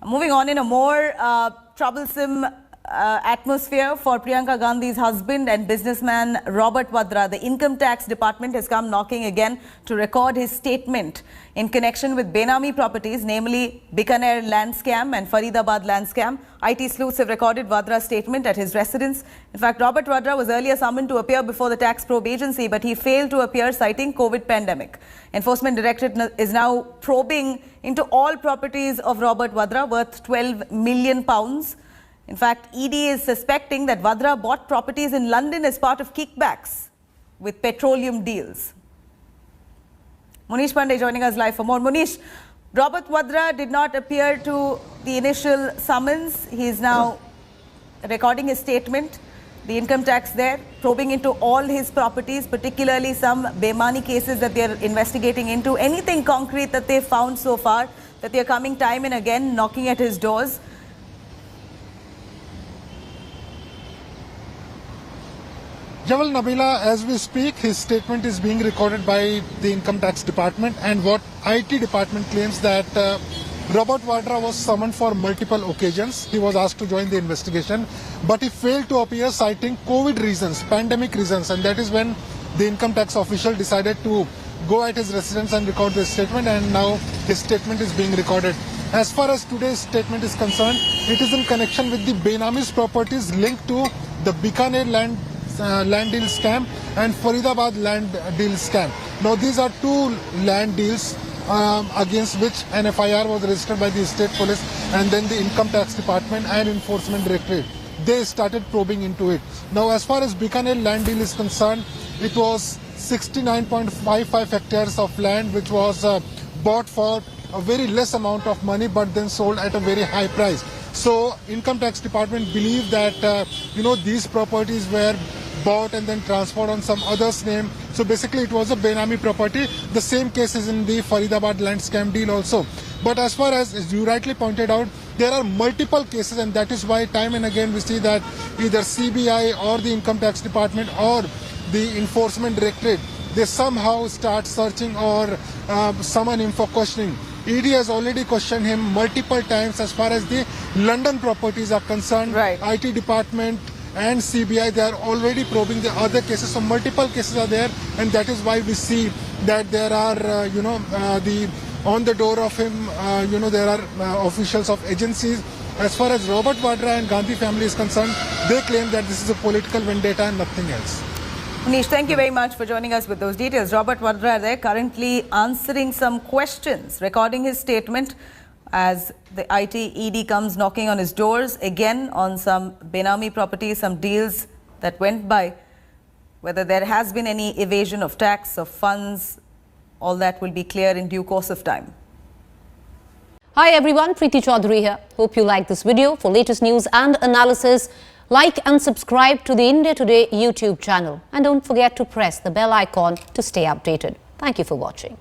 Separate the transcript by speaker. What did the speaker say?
Speaker 1: Moving on, in a more troublesome atmosphere for Priyanka Gandhi's husband and businessman Robert Vadra, the Income Tax Department has come knocking again to record his statement in connection with Benami properties, namely Bikaner land scam and Faridabad land scam. IT sleuths have recorded Vadra's statement at his residence. In fact, Robert Vadra was earlier summoned to appear before the tax probe agency, but he failed to appear, citing COVID pandemic. Enforcement Directorate is now probing into all properties of Robert Vadra worth £12 million. In fact, ED is suspecting that Vadra bought properties in London as part of kickbacks with petroleum deals. Munish Pandey joining us live for more. Munish, Robert Vadra did not appear to the initial summons. He is now recording his statement. The income tax there, probing into all his properties, particularly some Benami cases that they are investigating into. Anything concrete that they found so far, that they are coming time and again knocking at his doors?
Speaker 2: Jawal, Nabila, as we speak, his statement is being recorded by the Income Tax Department, and what IT department claims that Robert Vadra was summoned for multiple occasions. He was asked to join the investigation, but he failed to appear, citing COVID reasons, pandemic reasons, and that is when the income tax official decided to go at his residence and record the statement, and now his statement is being recorded. As far as today's statement is concerned, it is in connection with the Benami's properties linked to the Bikaner land deal scam and Faridabad land deal scam. Now, these are two land deals against which an FIR was registered by the state police, and then the Income Tax Department and Enforcement Directorate, they started probing into it. Now, as far as Bikaner land deal is concerned, it was 69.55 hectares of land which was bought for a very less amount of money but then sold at a very high price. So Income Tax Department believed that these properties were bought and then transferred on some other's name. So basically it was a Benami property. The same case is in the Faridabad land scam deal also. But as far as you rightly pointed out, there are multiple cases, and that is why time and again we see that either CBI or the Income Tax Department or the Enforcement Directorate, they somehow start searching or summon him for questioning. ED has already questioned him multiple times as far as the London properties are concerned.
Speaker 1: Right.
Speaker 2: IT department and CBI, they are already probing the other cases. So multiple cases are there, and that is why we see that there are, on the door of him, there are officials of agencies. As far as Robert Vadra and Gandhi family is concerned, they claim that this is a political vendetta and nothing else.
Speaker 1: Munish, thank you very much for joining us with those details. Robert Vadra there currently answering some questions, recording his statement as the IT ED comes knocking on his doors again on some Benami properties, some deals that went by. Whether there has been any evasion of tax, of funds, all that will be clear in due course of time.
Speaker 3: Hi everyone, Preeti Chaudhary here. Hope you like this video. For latest news and analysis, like and subscribe to the India Today YouTube channel. And don't forget to press the bell icon to stay updated. Thank you for watching.